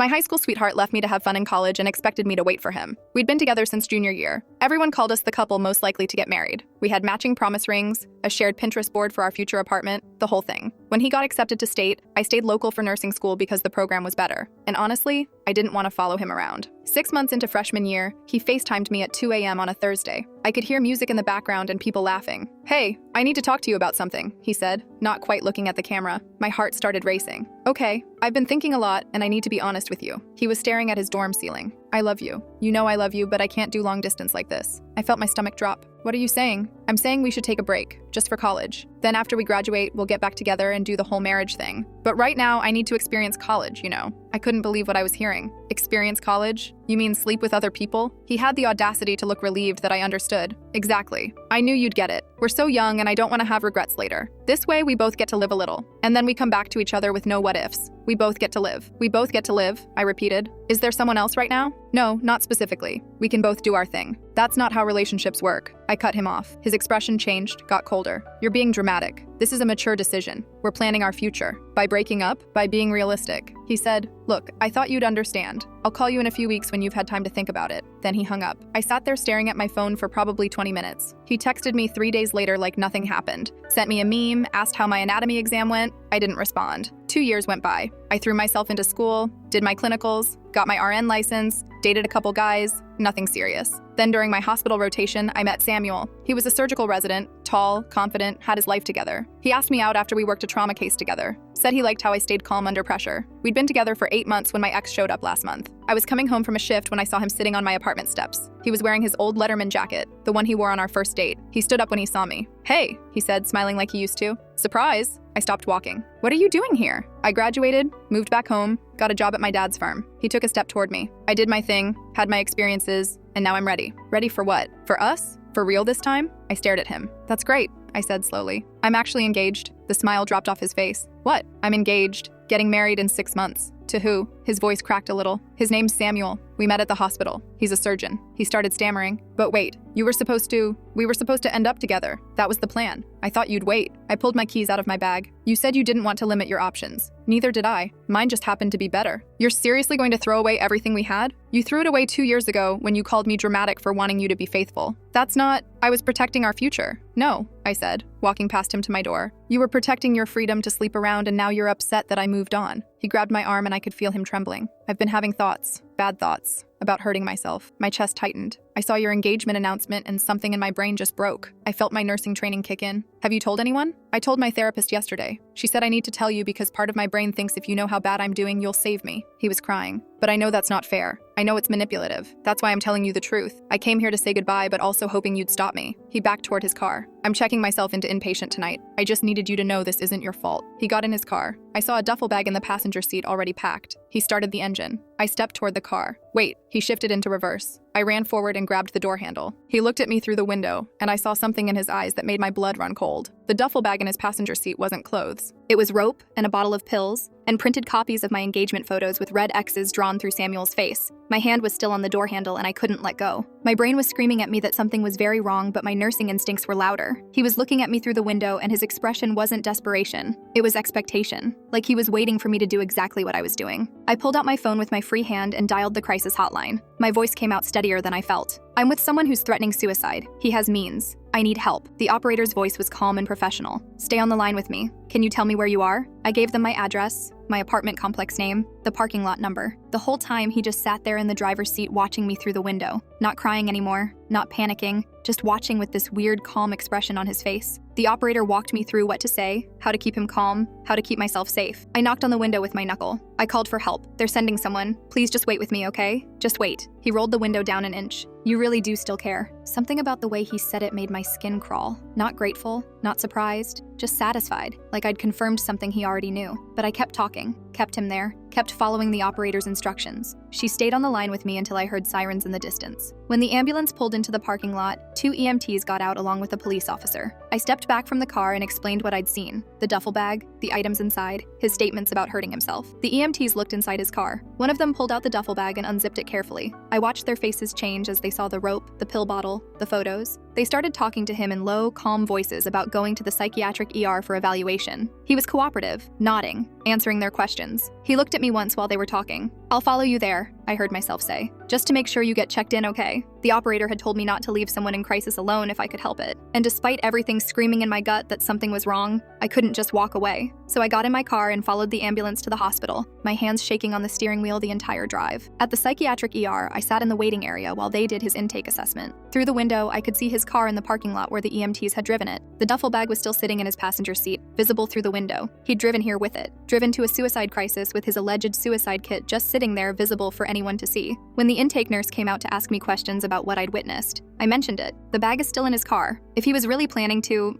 My high school sweetheart left me to have fun in college and expected me to wait for him. We'd been together since junior year. Everyone called us the couple most likely to get married. We had matching promise rings, a shared Pinterest board for our future apartment, the whole thing. When he got accepted to state, I stayed local for nursing school because the program was better. And honestly, I didn't want to follow him around. 6 months into freshman year, he FaceTimed me at 2 a.m. on a Thursday. I could hear music in the background and people laughing. "Hey, I need to talk to you about something," he said, not quite looking at the camera. My heart started racing. "Okay, I've been thinking a lot and I need to be honest with you." He was staring at his dorm ceiling. "I love you. You know I love you, but I can't do long distance like this." I felt my stomach drop. "What are you saying?" "I'm saying we should take a break, just for college. Then after we graduate, we'll get back together and do the whole marriage thing. But right now, I need to experience college, you know." I couldn't believe what I was hearing. Experience college? You mean sleep with other people? He had the audacity to look relieved that I understood. "Exactly. I knew you'd get it. We're so young and I don't want to have regrets later. This way, we both get to live a little. And then we come back to each other with no what-ifs. We both get to live." "We both get to live," I repeated. "Is there someone else right now?" "No, not specifically. We can both do our thing." "That's not how relationships work." I cut him off. His expression changed, got colder. "You're being dramatic. This is a mature decision. We're planning our future. By breaking up, by being realistic." He said, "Look, I thought you'd understand. I'll call you in a few weeks when you've had time to think about it." Then he hung up. I sat there staring at my phone for probably 20 minutes. He texted me 3 days later like nothing happened. Sent me a meme, asked how my anatomy exam went. I didn't respond. 2 years went by. I threw myself into school, did my clinicals, got my RN license, dated a couple guys, nothing serious. Then during my hospital rotation, I met Samuel. He was a surgical resident, tall, confident, had his life together. He asked me out after we worked a trauma case together. Said he liked how I stayed calm under pressure. We'd been together for 8 months when my ex showed up last month. I was coming home from a shift when I saw him sitting on my apartment steps. He was wearing his old Letterman jacket, the one he wore on our first date. He stood up when he saw me. "Hey," he said, smiling like he used to. "Surprise." I stopped walking. "What are you doing here?" I graduated, moved back home, got a job at my dad's firm. He took a step toward me. I did my thing, had my experiences, and now I'm ready. Ready for what? For us? For real this time? I stared at him. "That's great," I said slowly. "I'm actually engaged." The smile dropped off his face. "What?" "I'm engaged. Getting married in 6 months." "To who?" His voice cracked a little. "His name's Samuel. We met at the hospital. He's a surgeon." He started stammering. "But wait, we were supposed to end up together. That was the plan. I thought you'd wait." I pulled my keys out of my bag. "You said you didn't want to limit your options." "Neither did I. Mine just happened to be better." "You're seriously going to throw away everything we had?" "You threw it away 2 years ago when you called me dramatic for wanting you to be faithful." "That's not—" "I was protecting our future." "No," I said, walking past him to my door. "You were protecting your freedom to sleep around and now you're upset that I moved on." He grabbed my arm and I could feel him trembling. "I've been having thoughts, bad thoughts, about hurting myself." My chest tightened. "I saw your engagement announcement and something in my brain just broke. I felt my nursing training kick in." "Have you told anyone?" "I told my therapist yesterday. She said I need to tell you because part of my brain thinks if you know how bad I'm doing, you'll save me." He was crying. "But I know that's not fair. I know it's manipulative. That's why I'm telling you the truth. I came here to say goodbye, but also hoping you'd stop me." He backed toward his car. "I'm checking myself into inpatient tonight. I just needed you to know this isn't your fault." He got in his car. I saw a duffel bag in the passenger seat already packed. He started the engine. I stepped toward the car. "Wait." He shifted into reverse. I ran forward and grabbed the door handle. He looked at me through the window, and I saw something in his eyes that made my blood run cold. The duffel bag in his passenger seat wasn't clothes. It was rope and a bottle of pills, and printed copies of my engagement photos with red X's drawn through Samuel's face. My hand was still on the door handle and I couldn't let go. My brain was screaming at me that something was very wrong, but my nursing instincts were louder. He was looking at me through the window and his expression wasn't desperation. It was expectation, like he was waiting for me to do exactly what I was doing. I pulled out my phone with my free hand and dialed the crisis hotline. My voice came out steadier than I felt. "I'm with someone who's threatening suicide. He has means. I need help." The operator's voice was calm and professional. "Stay on the line with me. Can you tell me where you are?" I gave them my address, my apartment complex name, the parking lot number. The whole time, he just sat there in the driver's seat watching me through the window. Not crying anymore, not panicking, just watching with this weird, calm expression on his face. The operator walked me through what to say, how to keep him calm, how to keep myself safe. I knocked on the window with my knuckle. I called for help. "They're sending someone. Please just wait with me, okay? Just wait." He rolled the window down an inch. "You really do still care." Something about the way he said it made my skin crawl. Not grateful, not surprised, just satisfied, like I'd confirmed something he already knew. But I kept talking, kept him there, kept following the operator's instructions. She stayed on the line with me until I heard sirens in the distance. When the ambulance pulled into the parking lot, 2 EMTs got out along with a police officer. I stepped back from the car and explained what I'd seen: the duffel bag, the items inside, his statements about hurting himself. The EMTs looked inside his car. One of them pulled out the duffel bag and unzipped it carefully. I watched their faces change as they saw the rope, the pill bottle, the photos. They started talking to him in low, calm voices about going to the psychiatric ER for evaluation. He was cooperative, nodding, answering their questions. He looked at me once while they were talking. "I'll follow you there," I heard myself say, "just to make sure you get checked in okay." The operator had told me not to leave someone in crisis alone if I could help it. And despite everything screaming in my gut that something was wrong, I couldn't just walk away. So I got in my car and followed the ambulance to the hospital, my hands shaking on the steering wheel the entire drive. At the psychiatric ER, I sat in the waiting area while they did his intake assessment. Through the window, I could see his car in the parking lot where the EMTs had driven it. The duffel bag was still sitting in his passenger seat, visible through the window. He'd driven here with it, driven to a suicide crisis with his alleged suicide kit just sitting there visible for anyone to see. When the intake nurse came out to ask me questions about what I'd witnessed, I mentioned it. The bag is still in his car. If he was really planning to,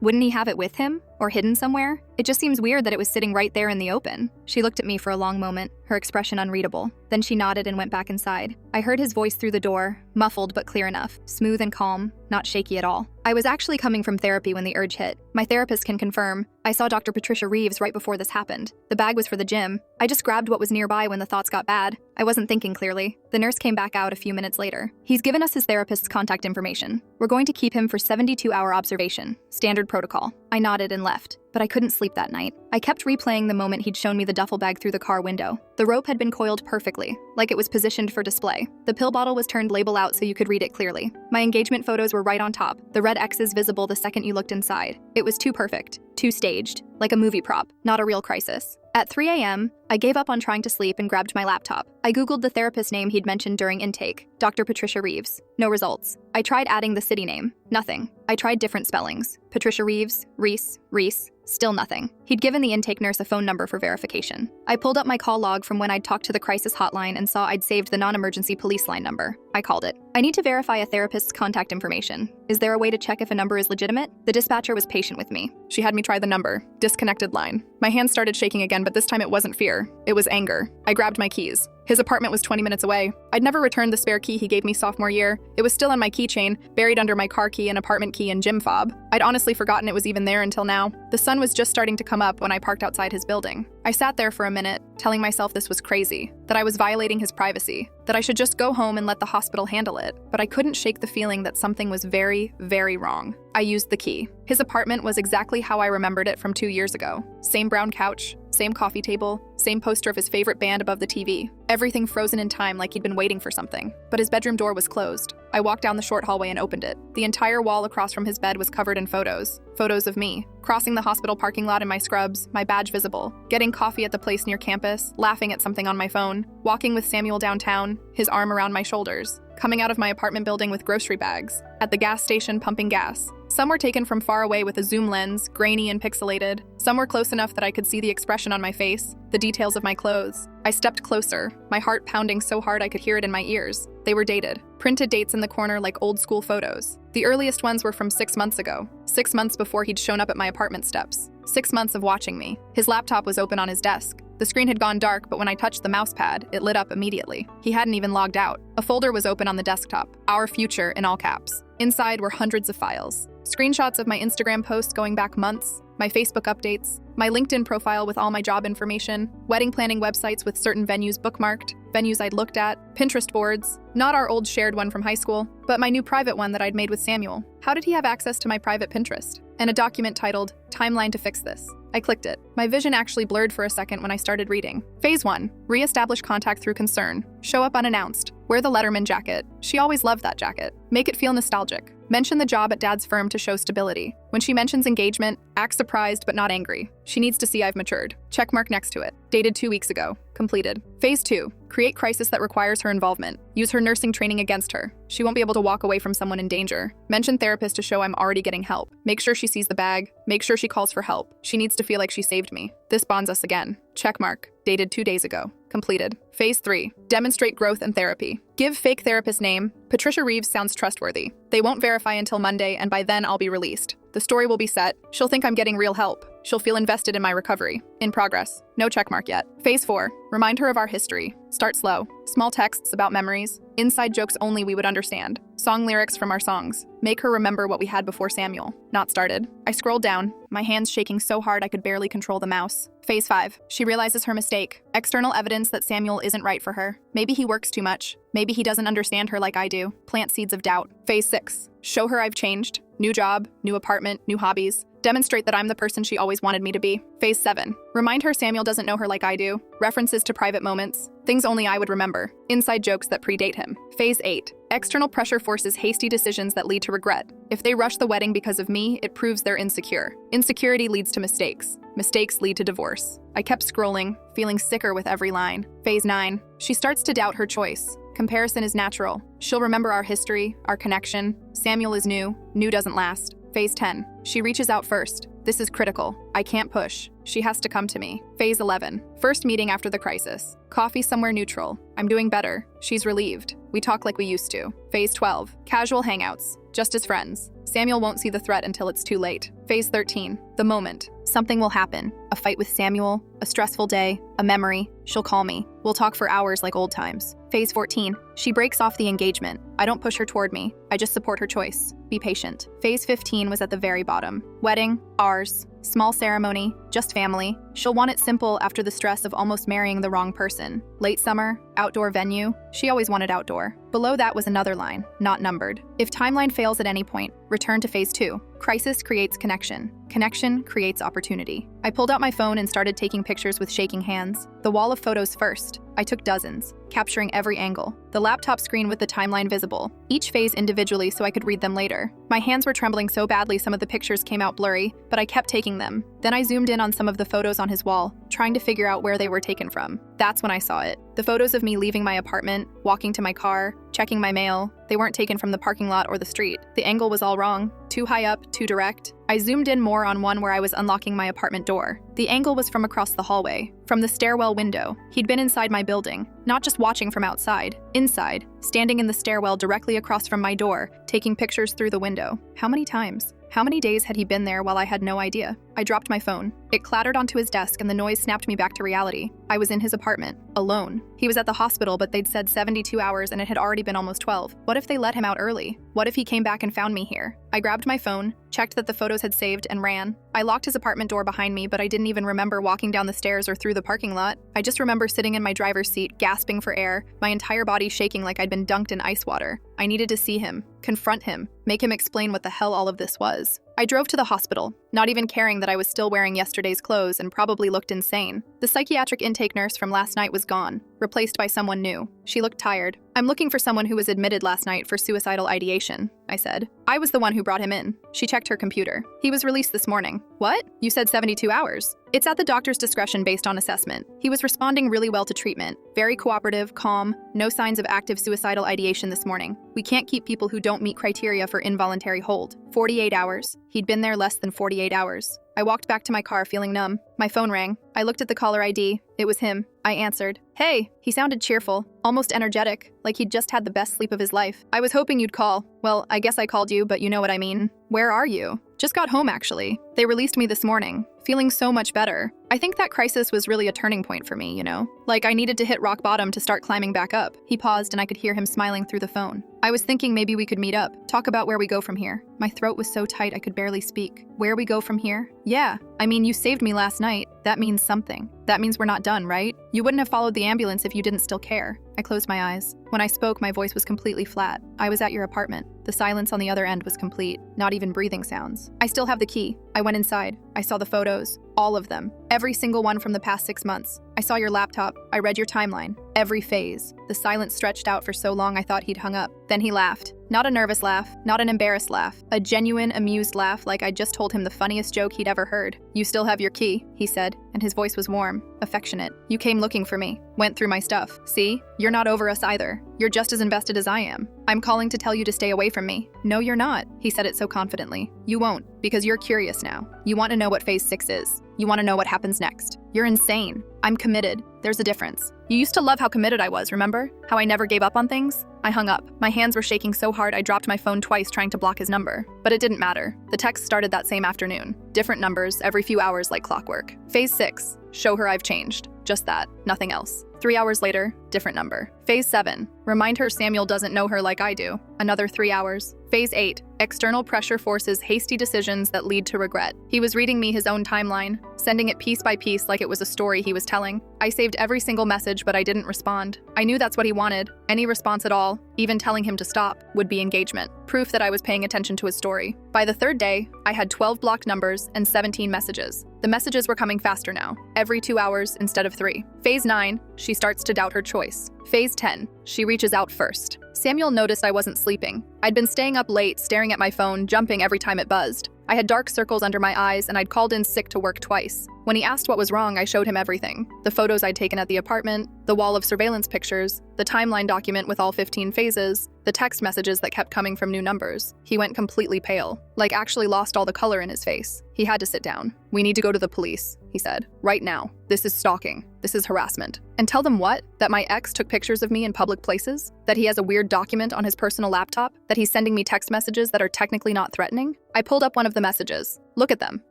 wouldn't he have it with him? Or hidden somewhere? It just seems weird that it was sitting right there in the open. She looked at me for a long moment, her expression unreadable. Then she nodded and went back inside. I heard his voice through the door, muffled but clear enough, smooth and calm, not shaky at all. I was actually coming from therapy when the urge hit. My therapist can confirm. I saw Dr. Patricia Reeves right before this happened. The bag was for the gym. I just grabbed what was nearby when the thoughts got bad. I wasn't thinking clearly. The nurse came back out a few minutes later. "He's given us his therapist's contact information. We're going to keep him for 72-hour observation. Standard protocol." I nodded and left, but I couldn't sleep that night. I kept replaying the moment he'd shown me the duffel bag through the car window. The rope had been coiled perfectly, like it was positioned for display. The pill bottle was turned label out so you could read it clearly. My engagement photos were right on top, the red X's visible the second you looked inside. It was too perfect, too staged, like a movie prop, not a real crisis. At 3 a.m., I gave up on trying to sleep and grabbed my laptop. I Googled the therapist's name he'd mentioned during intake, Dr. Patricia Reeves. No results. I tried adding the city name. Nothing. I tried different spellings. Patricia Reeves, Reese, still nothing. He'd given the intake nurse a phone number for verification. I pulled up my call log from when I'd talked to the crisis hotline and saw I'd saved the non-emergency police line number. I called it. "I need to verify a therapist's contact information. Is there a way to check if a number is legitimate?" The dispatcher was patient with me. She had me try the number. Disconnected line. My hands started shaking again, but this time it wasn't fear. It was anger. I grabbed my keys. His apartment was 20 minutes away. I'd never returned the spare key he gave me sophomore year. It was still on my keychain, buried under my car key and apartment key and gym fob. I'd honestly forgotten it was even there until now. The sun was just starting to come up when I parked outside his building. I sat there for a minute, telling myself this was crazy, that I was violating his privacy, that I should just go home and let the hospital handle it. But I couldn't shake the feeling that something was very, very wrong. I used the key. His apartment was exactly how I remembered it from 2 years ago. Same brown couch, same coffee table, same poster of his favorite band above the TV. Everything frozen in time like he'd been waiting for something. But his bedroom door was closed. I walked down the short hallway and opened it. The entire wall across from his bed was covered in photos. Photos of me, crossing the hospital parking lot in my scrubs, my badge visible, getting coffee at the place near campus, laughing at something on my phone, walking with Samuel downtown, his arm around my shoulders, coming out of my apartment building with grocery bags, at the gas station pumping gas. Some were taken from far away with a zoom lens, grainy and pixelated. Some were close enough that I could see the expression on my face, the details of my clothes. I stepped closer, my heart pounding so hard I could hear it in my ears. They were dated. Printed dates in the corner like old school photos. The earliest ones were from 6 months ago. 6 months before he'd shown up at my apartment steps. 6 months of watching me. His laptop was open on his desk. The screen had gone dark, but when I touched the mouse pad, it lit up immediately. He hadn't even logged out. A folder was open on the desktop. Our future in all caps. Inside were hundreds of files. Screenshots of my Instagram posts going back months, my Facebook updates, my LinkedIn profile with all my job information, wedding planning websites with certain venues bookmarked, venues I'd looked at, Pinterest boards, not our old shared one from high school, but my new private one that I'd made with Samuel. How did he have access to my private Pinterest? And a document titled, "Timeline to Fix This." I clicked it. My vision actually blurred for a second when I started reading. Phase 1, re-establish contact through concern. Show up unannounced. Wear the Letterman jacket. She always loved that jacket. Make it feel nostalgic. Mention the job at Dad's firm to show stability. When she mentions engagement, act surprised but not angry. She needs to see I've matured. Checkmark next to it. Dated 2 weeks ago. Completed. Phase 2, create crisis that requires her involvement. Use her nursing training against her. She won't be able to walk away from someone in danger. Mention therapist to show I'm already getting help. Make sure she sees the bag. Make sure she calls for help. She needs to feel like she saved me. This bonds us again. Checkmark. Dated 2 days ago. Completed. Phase 3, demonstrate growth and therapy. Give fake therapist name. Patricia Reeves sounds trustworthy. They won't verify until Monday, and by then I'll be released. The story will be set. She'll think I'm getting real help. She'll feel invested in my recovery. In progress. No checkmark yet. Phase 4, remind her of our history. Start slow. Small texts about memories. Inside jokes only we would understand. Song lyrics from our songs. Make her remember what we had before Samuel. Not started. I scrolled down, my hands shaking so hard I could barely control the mouse. Phase 5. She realizes her mistake. External evidence that Samuel isn't right for her. Maybe he works too much. Maybe he doesn't understand her like I do. Plant seeds of doubt. Phase 6. Show her I've changed. New job, new apartment, new hobbies. Demonstrate that I'm the person she always wanted me to be. Phase 7. Remind her Samuel doesn't know her like I do. References to private moments. Things only I would remember. Inside jokes that predate him. Phase 8. External pressure forces hasty decisions that lead to regret. If they rush the wedding because of me, it proves they're insecure. Insecurity leads to mistakes. Mistakes lead to divorce. I kept scrolling, feeling sicker with every line. Phase 9. She starts to doubt her choice. Comparison is natural. She'll remember our history, our connection. Samuel is new. New doesn't last. Phase 10. She reaches out first. This is critical. I can't push. She has to come to me. Phase 11. First meeting after the crisis. Coffee somewhere neutral. I'm doing better. She's relieved. We talk like we used to. Phase 12. Casual hangouts. Just as friends. Samuel won't see the threat until it's too late. Phase 13. The moment. Something will happen. A fight with Samuel, a stressful day, a memory. She'll call me. We'll talk for hours like old times. Phase 14. She breaks off the engagement. I don't push her toward me. I just support her choice. Be patient. Phase 15 was at the very bottom. Wedding, ours. Small ceremony, just family. She'll want it simple after the stress of almost marrying the wrong person. Late summer, outdoor venue. She always wanted outdoor. Below that was another line, not numbered. If timeline fails at any point, return to phase 2. Crisis creates connection. Connection creates opportunity. I pulled out my phone and started taking pictures with shaking hands. The wall of photos first. I took dozens, capturing every angle. The laptop screen with the timeline visible. Each phase individually so I could read them later. My hands were trembling so badly some of the pictures came out blurry, but I kept taking them. Then I zoomed in on some of the photos on his wall, trying to figure out where they were taken from. That's when I saw it. The photos of me leaving my apartment, walking to my car, checking my mail. They weren't taken from the parking lot or the street. The angle was all wrong. Too high up, too direct. I zoomed in more on one where I was unlocking my apartment door. The angle was from across the hallway, from the stairwell window. He'd been inside my building, not just watching from outside, inside, standing in the stairwell directly across from my door, taking pictures through the window. How many times? How many days had he been there while I had no idea? I dropped my phone. It clattered onto his desk and the noise snapped me back to reality. I was in his apartment, alone. He was at the hospital, but they'd said 72 hours and it had already been almost 12. What if they let him out early? What if he came back and found me here? I grabbed my phone, checked that the photos had saved, and ran. I locked his apartment door behind me, but I didn't even remember walking down the stairs or through the parking lot. I just remember sitting in my driver's seat, gasping for air, my entire body shaking like I'd been dunked in ice water. I needed to see him, confront him, make him explain what the hell all of this was. I drove to the hospital, not even caring that I was still wearing yesterday's clothes and probably looked insane. The psychiatric intake nurse from last night was gone, replaced by someone new. She looked tired. I'm looking for someone who was admitted last night for suicidal ideation, I said. I was the one who brought him in. She checked her computer. He was released this morning. What? You said 72 hours. It's at the doctor's discretion based on assessment. He was responding really well to treatment. Very cooperative, calm, no signs of active suicidal ideation this morning. We can't keep people who don't meet criteria for involuntary hold. 48 hours. He'd been there less than 48 hours. I walked back to my car feeling numb. My phone rang. I looked at the caller ID. It was him. I answered. Hey, he sounded cheerful, almost energetic, like he'd just had the best sleep of his life. I was hoping you'd call. Well, I guess I called you, but you know what I mean. Where are you? Just got home, actually. They released me this morning, feeling so much better. I think that crisis was really a turning point for me, you know? Like I needed to hit rock bottom to start climbing back up. He paused and I could hear him smiling through the phone. I was thinking maybe we could meet up, talk about where we go from here. My throat was so tight I could barely speak. Where we go from here? Yeah, I mean, you saved me last night. That means something. That means we're not done, right? You wouldn't have followed the ambulance if you didn't still care. I closed my eyes. When I spoke, my voice was completely flat. I was at your apartment. The silence on the other end was complete, not even breathing sounds. I still have the key. I went inside. I saw the photos, all of them, every single one from the past 6 months. I saw your laptop. I read your timeline, every phase. The silence stretched out for so long I thought he'd hung up. Then he laughed. Not a nervous laugh, not an embarrassed laugh, a genuine, amused laugh like I'd just told him the funniest joke he'd ever heard. You still have your key, he said, and his voice was warm, affectionate. You came looking for me, went through my stuff. See? You're not over us either. You're just as invested as I am. I'm calling to tell you to stay away from me. No, you're not, he said it so confidently. You won't, because you're curious now. You want to know what phase 6 is. You want to know what happens next. You're insane. I'm committed. There's a difference. You used to love how committed I was, remember? How I never gave up on things? I hung up. My hands were shaking so hard I dropped my phone twice trying to block his number. But it didn't matter. The text started that same afternoon. Different numbers, every few hours like clockwork. Phase 6. Show her I've changed. Just that. Nothing else. 3 hours later, different number. Phase 7. Remind her Samuel doesn't know her like I do. Another 3 hours. Phase 8. External pressure forces hasty decisions that lead to regret. He was reading me his own timeline, sending it piece by piece like it was a story he was telling. I saved every single message, but I didn't respond. I knew that's what he wanted. Any response at all, even telling him to stop, would be engagement. Proof that I was paying attention to his story. By the third day, I had 12 blocked numbers and 17 messages. The messages were coming faster now, every 2 hours instead of 3. Phase 9, she starts to doubt her choice. Phase 10, she reaches out first. Samuel noticed I wasn't sleeping. I'd been staying up late, staring at my phone, jumping every time it buzzed. I had dark circles under my eyes, and I'd called in sick to work twice. When he asked what was wrong, I showed him everything. The photos I'd taken at the apartment, the wall of surveillance pictures, the timeline document with all 15 phases, the text messages that kept coming from new numbers. He went completely pale, like actually lost all the color in his face. He had to sit down. "We need to go to the police," he said. "Right now. This is stalking. This is harassment." "And tell them what? That my ex took pictures of me in public places? That he has a weird document on his personal laptop? That he's sending me text messages that are technically not threatening?" I pulled up one of the messages. "Look at them.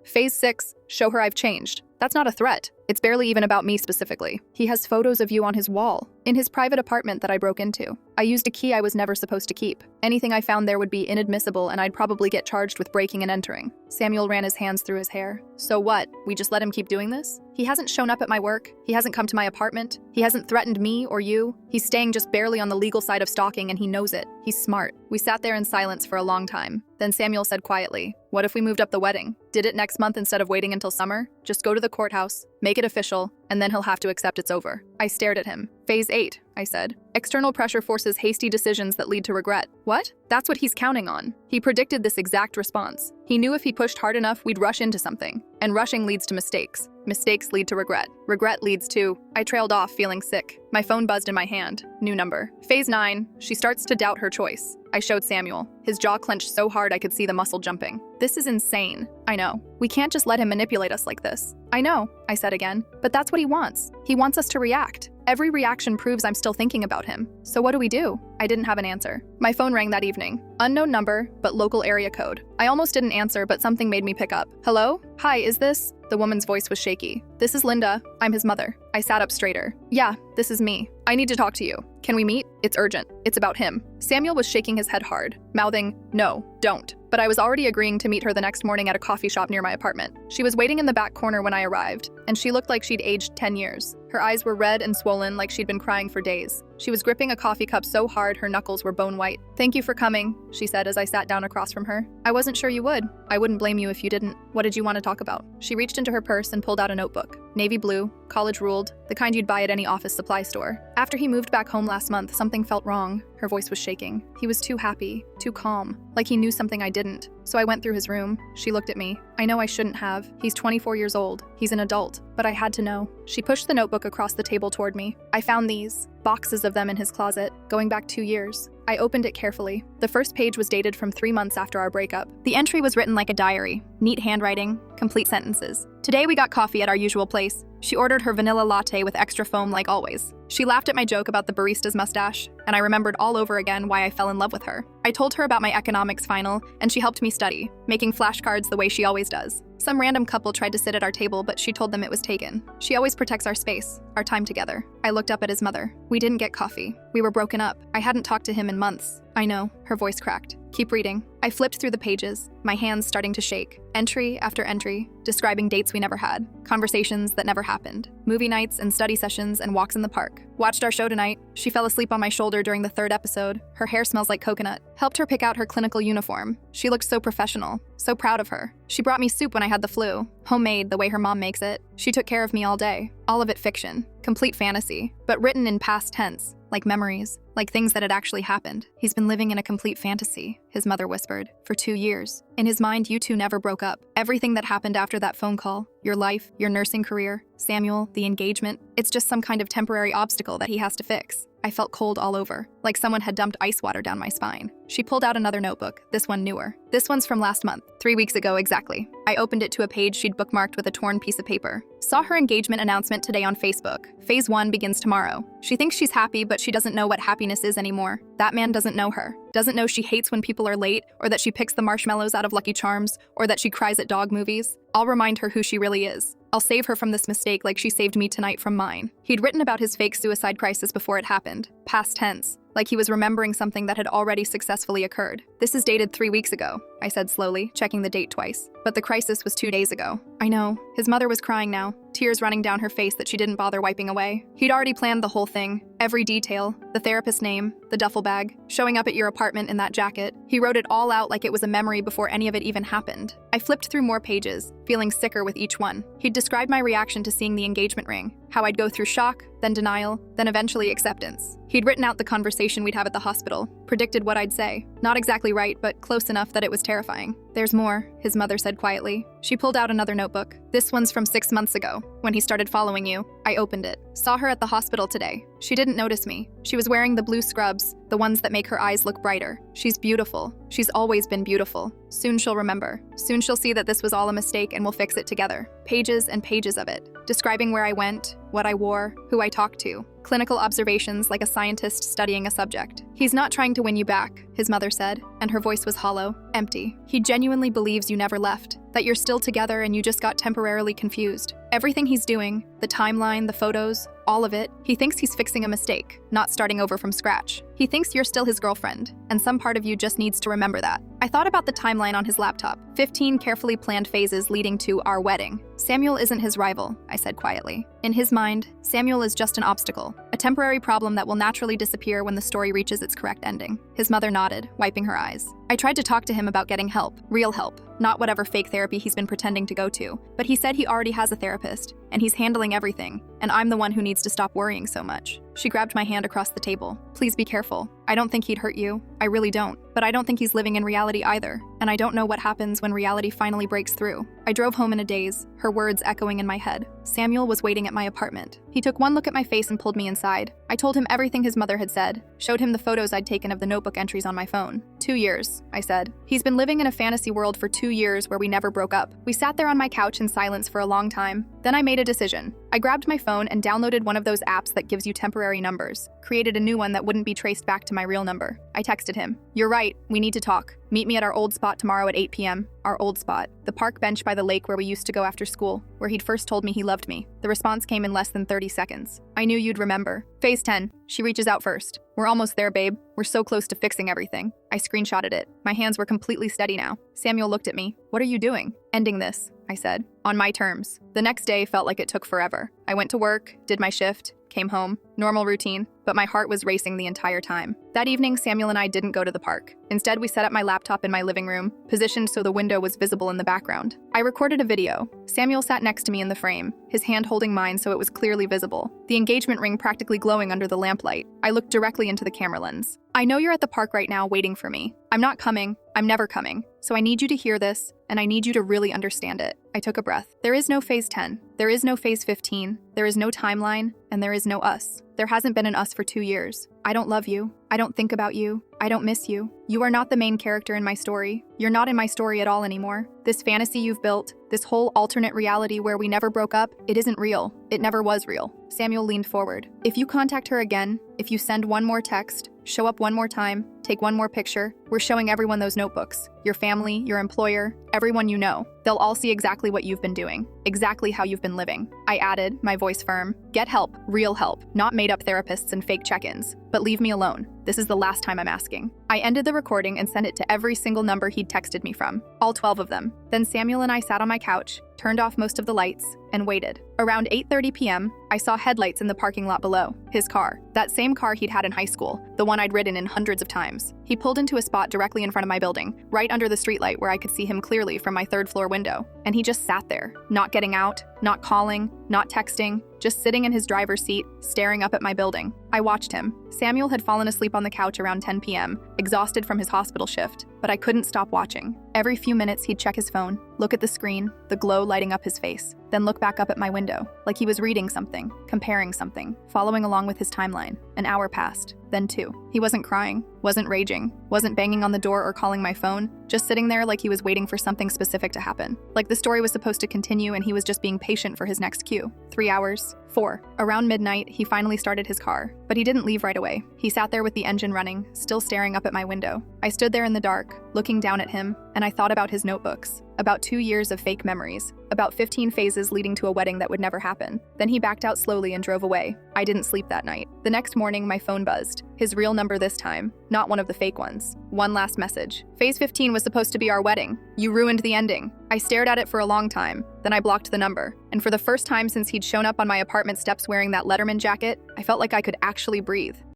Phase 6, show her I've changed." That's not a threat. It's barely even about me specifically. He has photos of you on his wall, in his private apartment that I broke into. I used a key I was never supposed to keep. Anything I found there would be inadmissible, and I'd probably get charged with breaking and entering. Samuel ran his hands through his hair. "So what? We just let him keep doing this? He hasn't shown up at my work. He hasn't come to my apartment. He hasn't threatened me or you. He's staying just barely on the legal side of stalking, and he knows it. He's smart." We sat there in silence for a long time. Then Samuel said quietly, "What if we moved up the wedding? Did it next month instead of waiting until summer? Just go to the courthouse, make it official, and then he'll have to accept it's over." I stared at him. "Phase 8, I said. External pressure forces hasty decisions that lead to regret." "What?" "That's what he's counting on." He predicted this exact response. He knew if he pushed hard enough, we'd rush into something. And rushing leads to mistakes. Mistakes lead to regret. Regret leads to... I trailed off, feeling sick. My phone buzzed in my hand. New number. Phase 9, she starts to doubt her choice. I showed Samuel. His jaw clenched so hard I could see the muscle jumping. "This is insane." "I know. We can't just let him manipulate us like this." "I know," I said again. "But that's what he wants. He wants us to react. Every reaction proves I'm still thinking about him. So what do we do?" I didn't have an answer. My phone rang that evening. Unknown number, but local area code. I almost didn't answer, but something made me pick up. "Hello? Hi, is this?" The woman's voice was shaky. "This is Linda. I'm his mother." I sat up straighter. "Yeah, this is me. I need to talk to you. Can we meet? It's urgent. It's about him." Samuel was shaking his head hard, mouthing, "No, don't." But I was already agreeing to meet her the next morning at a coffee shop near my apartment. She was waiting in the back corner when I arrived, and she looked like she'd aged 10 years. Her eyes were red and swollen like she'd been crying for days. She was gripping a coffee cup so hard her knuckles were bone white. "Thank you for coming," she said as I sat down across from her. "I wasn't sure you would. I wouldn't blame you if you didn't. What did you want to talk about?" She reached into her purse and pulled out a notebook. Navy blue, college ruled, the kind you'd buy at any office supply store. "After he moved back home last month, something felt wrong." Her voice was shaking. "He was too happy, too calm, like he knew something I didn't. So I went through his room." She looked at me. "I know I shouldn't have. He's 24 years old. He's an adult. But I had to know." She pushed the notebook across the table toward me. "I found these. Boxes of them in his closet, going back 2 years. I opened it carefully. The first page was dated from 3 months after our breakup. The entry was written like a diary. Neat handwriting, complete sentences. "Today we got coffee at our usual place. She ordered her vanilla latte with extra foam like always. She laughed at my joke about the barista's mustache, and I remembered all over again why I fell in love with her. I told her about my economics final, and she helped me study, making flashcards the way she always does. Some random couple tried to sit at our table, but she told them it was taken. She always protects our space, our time together." I looked up at his mother. "We didn't get coffee. We were broken up. I hadn't talked to him in months." "I know." Her voice cracked. "Keep reading." I flipped through the pages, my hands starting to shake. Entry after entry, describing dates we never had, conversations that never happened, movie nights and study sessions and walks in the park. "Watched our show tonight. She fell asleep on my shoulder during the 3rd episode. Her hair smells like coconut. Helped her pick out her clinical uniform. She looked so professional. So proud of her. She brought me soup when I had the flu. Homemade, the way her mom makes it. She took care of me all day. All of it fiction. Complete fantasy. But written in past tense. Like memories. Like things that had actually happened. He's been living in a complete fantasy," his mother whispered, "for 2 years. In his mind, you two never broke up. Everything that happened after that phone call, your life, your nursing career, Samuel, the engagement, it's just some kind of temporary obstacle that he has to fix." I felt cold all over, like someone had dumped ice water down my spine. She pulled out another notebook, this one newer. "This one's from last month, 3 weeks ago exactly." I opened it to a page she'd bookmarked with a torn piece of paper. "Saw her engagement announcement today on Facebook. Phase 1 begins tomorrow. She thinks she's happy, but she doesn't know what happiness is anymore. That man doesn't know her. Doesn't know she hates when people are late, or that she picks the marshmallows out of Lucky Charms, or that she cries at dog movies. I'll remind her who she really is. I'll save her from this mistake like she saved me tonight from mine. He'd written about his fake suicide crisis before it happened, past tense, like he was remembering something that had already successfully occurred. This is dated 3 weeks ago, I said slowly, checking the date twice. But the crisis was 2 days ago. I know. His mother was crying now, tears running down her face that she didn't bother wiping away. He'd already planned the whole thing, every detail, the therapist's name, the duffel bag, showing up at your apartment in that jacket. He wrote it all out like it was a memory before any of it even happened. I flipped through more pages, feeling sicker with each one. He'd described my reaction to seeing the engagement ring, how I'd go through shock, then denial, then eventually acceptance. He'd written out the conversation we'd have at the hospital, predicted what I'd say. Not exactly right, but close enough that it was terrifying. There's more, his mother said quietly. She pulled out another notebook. This one's from 6 months ago, when he started following you. I opened it. Saw her at the hospital today. She didn't notice me. She was wearing the blue scrubs, the ones that make her eyes look brighter. She's beautiful. She's always been beautiful. Soon she'll remember. Soon she'll see that this was all a mistake and we'll fix it together. Pages and pages of it, describing where I went, what I wore, who I talked to. Clinical observations like a scientist studying a subject. He's not trying to win you back, his mother said, and her voice was hollow, empty. He genuinely believes you never left, that you're still together and you just got temporarily confused. Everything he's doing, the timeline, the photos, all of it, he thinks he's fixing a mistake, not starting over from scratch. He thinks you're still his girlfriend, and some part of you just needs to remember that. I thought about the timeline on his laptop, 15 carefully planned phases leading to our wedding. Samuel isn't his rival, I said quietly. In his mind, Samuel is just an obstacle, a temporary problem that will naturally disappear when the story reaches its correct ending. His mother nodded, wiping her eyes. I tried to talk to him about getting help, real help, not whatever fake therapy he's been pretending to go to, but he said he already has a therapist, and he's handling everything, and I'm the one who needs to stop worrying so much. She grabbed my hand across the table. Please be careful. I don't think he'd hurt you. I really don't. But I don't think he's living in reality either, and I don't know what happens when reality finally breaks through. I drove home in a daze, her words echoing in my head. Samuel was waiting at my apartment. He took one look at my face and pulled me inside. I told him everything his mother had said, showed him the photos I'd taken of the notebook entries on my phone. 2 years, I said. He's been living in a fantasy world for 2 years where we never broke up. We sat there on my couch in silence for a long time. Then I made a decision. I grabbed my phone and downloaded one of those apps that gives you temporary numbers, created a new one that wouldn't be traced back to my real number. I texted him. You're right, we need to talk. Meet me at our old spot tomorrow at 8 p.m. Our old spot. The park bench by the lake where we used to go after school, where he'd first told me he loved me. The response came in less than 30 seconds. I knew you'd remember. Phase 10. She reaches out first. We're almost there, babe. We're so close to fixing everything. I screenshotted it. My hands were completely steady now. Samuel looked at me. What are you doing? Ending this, I said. On my terms. The next day felt like it took forever. I went to work, did my shift, came home, normal routine, but my heart was racing the entire time. That evening, Samuel and I didn't go to the park. Instead, we set up my laptop in my living room, positioned so the window was visible in the background. I recorded a video. Samuel sat next to me in the frame, his hand holding mine so it was clearly visible, the engagement ring practically glowing under the lamplight. I looked directly into the camera lens. I know you're at the park right now waiting for me. I'm not coming. I'm never coming. So I need you to hear this, and I need you to really understand it. I took a breath. There is no phase 10. There is no phase 15. There is no timeline, and there is no us. There hasn't been an us for 2 years. I don't love you. I don't think about you. I don't miss you. You are not the main character in my story. You're not in my story at all anymore. This fantasy you've built, this whole alternate reality where we never broke up, it isn't real. It never was real. Samuel leaned forward. If you contact her again, if you send one more text, show up one more time, take one more picture, we're showing everyone those notebooks. Your family, your employer, everyone you know. They'll all see exactly what you've been doing, exactly how you've been living. I added, my voice firm, get help, real help, not made-up therapists and fake check-ins. But leave me alone. This is the last time I'm asking. I ended the recording and sent it to every single number he'd texted me from, all 12 of them. Then Samuel and I sat on my couch, turned off most of the lights, and waited. Around 8:30 p.m., I saw headlights in the parking lot below, his car. That same car he'd had in high school, the one I'd ridden in hundreds of times. He pulled into a spot directly in front of my building, right under the streetlight where I could see him clearly from my 3rd floor window. And he just sat there, not getting out, not calling, not texting, just sitting in his driver's seat, staring up at my building. I watched him. Samuel had fallen asleep on the couch around 10 p.m., exhausted from his hospital shift, but I couldn't stop watching. Every few minutes, he'd check his phone, look at the screen, the glow lighting up his face, then look back up at my window, like he was reading something, comparing something, following along with his timeline. An hour passed, then 2. He wasn't crying, wasn't raging, wasn't banging on the door or calling my phone, just sitting there like he was waiting for something specific to happen. Like the story was supposed to continue and he was just being patient for his next cue. 3 hours, 4. Around midnight, he finally started his car, but he didn't leave right away. He sat there with the engine running, still staring up at my window. I stood there in the dark, looking down at him, and I thought about his notebooks, about 2 years of fake memories, about 15 phases leading to a wedding that would never happen. Then he backed out slowly and drove away. I didn't sleep that night. The next morning, my phone buzzed. His real number this time, not one of the fake ones. One last message. Phase 15 was supposed to be our wedding. You ruined the ending. I stared at it for a long time. Then I blocked the number. And for the first time since he'd shown up on my apartment steps wearing that Letterman jacket, I felt like I could actually breathe.